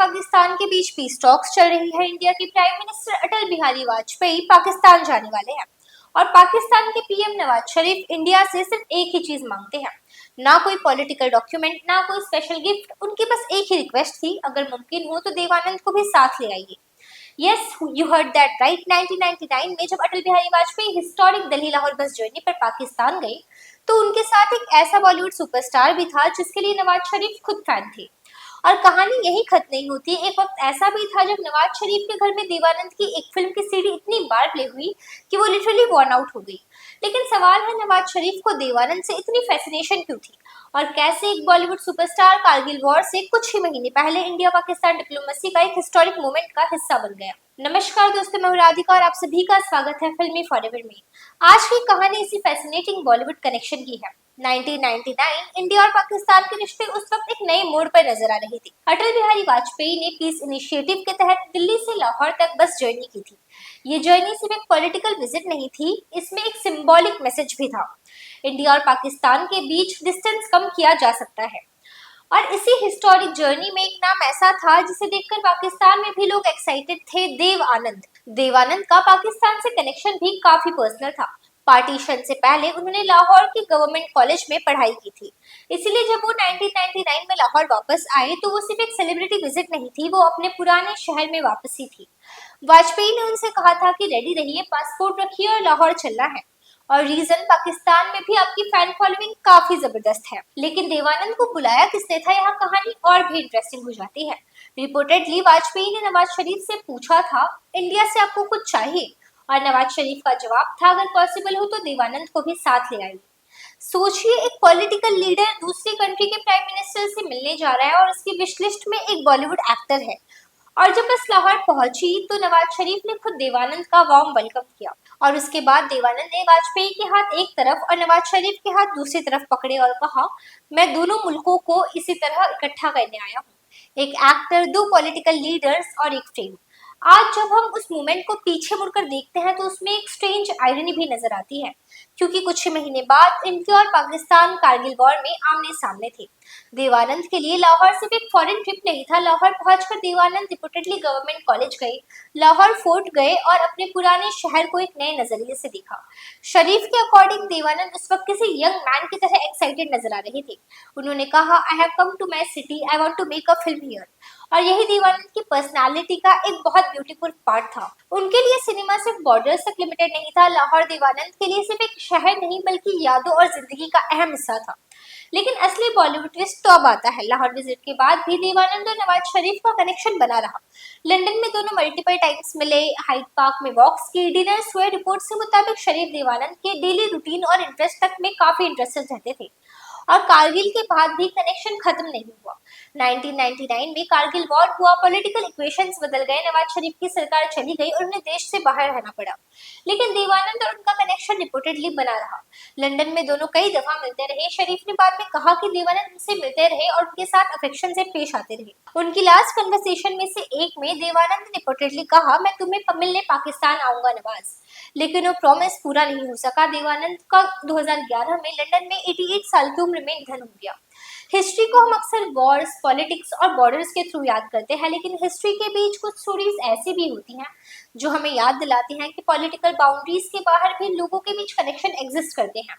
पाकिस्तान के बीच peace talks चल रही है। इंडिया के प्राइम मिनिस्टर अटल बिहारी वाजपेयी पाकिस्तान जाने वाले हैं और पाकिस्तान के पीएम नवाज शरीफ इंडिया से सिर्फ एक ही चीज मांगते हैं, ना कोई पॉलिटिकल डॉक्यूमेंट, ना कोई स्पेशल गिफ्ट। उनकी बस एक ही रिक्वेस्ट थी, अगर मुमकिन हो तो देवानंद को भी साथ ले आइए। Yes, you heard that right. 1999 में जब Atal Bihari Vajpayee historic Delhi Lahore bus journey पर पाकिस्तान गए तो उनके साथ एक ऐसा बॉलीवुड सुपरस्टार भी था जिसके लिए नवाज शरीफ खुद फैन थे। और कहानी यही खत्म नहीं होती। एक वक्त ऐसा भी था जब नवाज शरीफ के घर में देवानंद की एक फिल्म की सीडी इतनी बार प्ले हुई कि वो लिटरली वॉर्न आउट हो गई। लेकिन सवाल है, नवाज शरीफ को देवानंद से इतनी फैसिनेशन क्यों थी और कैसे एक बॉलीवुड सुपरस्टार कारगिल वॉर से कुछ ही महीने पहले इंडिया पाकिस्तान डिप्लोमेसी का एक हिस्टोरिक मोमेंट का हिस्सा बन गया। नमस्कार दोस्तों, मैं हूं राधिका और आप सभी का स्वागत है फिल्मी फॉरएवर में। आज की कहानी इसी फैसिनेटिंग बॉलीवुड कनेक्शन की है। 1999 इंडिया और पाकिस्तान के रिश्ते उस वक्त एक नए मोड़ पर नजर आ रहे थे। अटल बिहारी वाजपेयी ने पीस इनिशिएटिव के तहत दिल्ली से लाहौर तक बस जर्नी की थी। ये जर्नी सिर्फ एक पॉलिटिकल विजिट नहीं थी, इसमें एक सिंबॉलिक मैसेज भी था। इंडिया और पाकिस्तान के बीच डिस्टेंस कम किया जा सकता है। और इसी हिस्टोरिक जर्नी में एक नाम ऐसा था जिसे देखकर पाकिस्तान में भी लोग एक्साइटेड थे, देव आनंद। देवानंद का पाकिस्तान से कनेक्शन भी काफी पर्सनल था। पार्टीशन से पहले उन्होंने लाहौर के गवर्नमेंट कॉलेज में पढ़ाई की थी, इसीलिए जब वो 1999 में लाहौर वापस आए तो वो सिर्फ एक सेलिब्रिटी विजिट नहीं थी, वो अपने पुराने शहर में वापसी थी। वाजपेयी ने उनसे कहा था कि रेडी रहिए, पासपोर्ट रखिए और लाहौर चलना है। और रीजन, पाकिस्तान में भी आपकी फैन फॉलोइंग काफी जबरदस्त है। लेकिन देवानंद को बुलाया किसने था, यहाँ कहानी और भी इंटरेस्टिंग हो जाती है। रिपोर्टेडली वाजपेयी ने नवाज शरीफ से पूछा था, इंडिया से आपको कुछ चाहिए? और नवाज शरीफ का जवाब था, अगर पॉसिबल हो तो देवानंद को भी साथ ले आइए। सोचिए, एक पॉलिटिकल लीडर दूसरी कंट्री के प्राइम मिनिस्टर से मिलने जा रहा है और उसकी विश लिस्ट में एक बॉलीवुड एक्टर है। और जब बस लाहौर पहुंची तो नवाज शरीफ ने खुद देवानंद का वार्म वेलकम किया और उसके बाद देवानंद ने वाजपेयी के हाथ एक तरफ और नवाज शरीफ के हाथ दूसरी तरफ पकड़े और कहा, मैं दोनों मुल्कों को इसी तरह इकट्ठा करने आया हूँ। एक एक्टर, दो पॉलिटिकल लीडर्स और एक फ्रेम। आज जब हम उस मोमेंट को पीछे मुड़कर देखते हैं तो उसमें एक स्ट्रेंज आयरनी भी नजर आती है, क्योंकि कुछ ही महीने बाद इंडिया और पाकिस्तान कारगिल वॉर में आमने सामने थे। देवानंद के लिए लाहौर सिर्फ एक फॉरेन ट्रिप नहीं था। लाहौर पहुंचकर देवानंद रिपोर्टेडली गवर्नमेंट कॉलेज गए, लाहौर फोर्ट गए और अपने पुराने शहर को एक नए नजरिए से देखा। शरीफ के अकॉर्डिंग देवानंद उस वक्त किसी यंग मैन की तरह एक्साइटेड नजर आ रहे थे। उन्होंने कहा, I have come to my city, I want to make a film here. और यही देवानंद की पर्सनालिटी का एक बहुत ब्यूटीफुल पार्ट था। उनके लिए सिनेमा सिर्फ बॉर्डर्स तक लिमिटेड नहीं था। लाहौर देवानंद के लिए सिर्फ एक शहर नहीं बल्कि यादों और जिंदगी का अहम हिस्सा था। लेकिन असली बॉलीवुड ट्विस्ट तो अब आता है। लाहौर विजिट के बाद भी देवानंद और नवाज शरीफ का कनेक्शन बना रहा। लंदन में दोनों मल्टीपल टाइम्स मिले, हाइड पार्क में वॉक्स की, डिनर्स हुए। रिपोर्ट के मुताबिक शरीफ देवानंद के डेली रूटीन और इंटरेस्ट तक में काफी इंटरेस्टेड रहते थे और कारगिल के बाद भी कनेक्शन खत्म नहीं हुआ। 1999 में कारगिल वॉर हुआ, पॉलिटिकल इक्वेशंस बदल गए, नवाज शरीफ की सरकार चली गई और उन्हें देश से बाहर रहना पड़ा। लेकिन देवानंद और उनका कनेक्शन रिपोर्टेडली बना रहा। लंदन में दोनों कई दफा मिलते रहे। शरीफ ने बाद में कहा कि देवानंद उनसे मिलते रहे और उनके साथ अफेक्शन से पेश आते रहे। उनकी लास्ट कन्वर्सेशन में से एक में देवानंद ने रिपोर्टेडली कहा, मैं तुम्हें मिलने पाकिस्तान आऊंगा नवाज। लेकिन वो प्रॉमिस पूरा नहीं हो सका। देवानंद का 2011 में लंदन में 88 साल की उम्र में निधन हो गया। हिस्ट्री को हम अक्सर वॉर्स, पॉलिटिक्स और बॉर्डर्स के थ्रू याद करते हैं, लेकिन हिस्ट्री के बीच कुछ स्टोरीज ऐसी भी होती हैं जो हमें याद दिलाती हैं कि पॉलिटिकल बाउंड्रीज के बाहर भी लोगों के बीच कनेक्शन एग्जिस्ट करते हैं।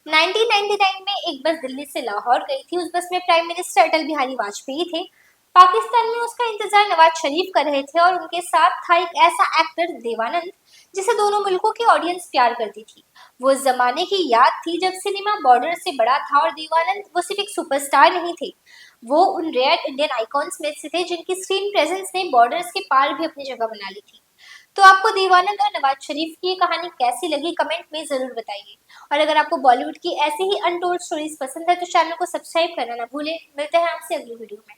1999 में एक बस दिल्ली से लाहौर गई थी। उस बस में प्राइम मिनिस्टर अटल बिहारी वाजपेयी थे। पाकिस्तान में उसका इंतजार नवाज शरीफ कर रहे थे और उनके साथ था एक ऐसा एक्टर, देवानंद, जिसे दोनों मुल्कों की ऑडियंस प्यार करती थी। वो जमाने की याद थी जब सिनेमा बॉर्डर से बड़ा था और देवानंद वो सिर्फ एक सुपरस्टार नहीं थे, वो उन रेयर इंडियन आइकॉन्स में से थे जिनकी स्क्रीन प्रेजेंस ने बॉर्डर्स के पार भी अपनी जगह बना ली थी। तो आपको देवानंद और नवाज शरीफ की ये कहानी कैसी लगी, कमेंट में जरूर बताइए। और अगर आपको बॉलीवुड की ऐसी ही अनटोल्ड स्टोरीज पसंद है तो चैनल को सब्सक्राइब करना ना भूलें। मिलते हैं आपसे अगली वीडियो में।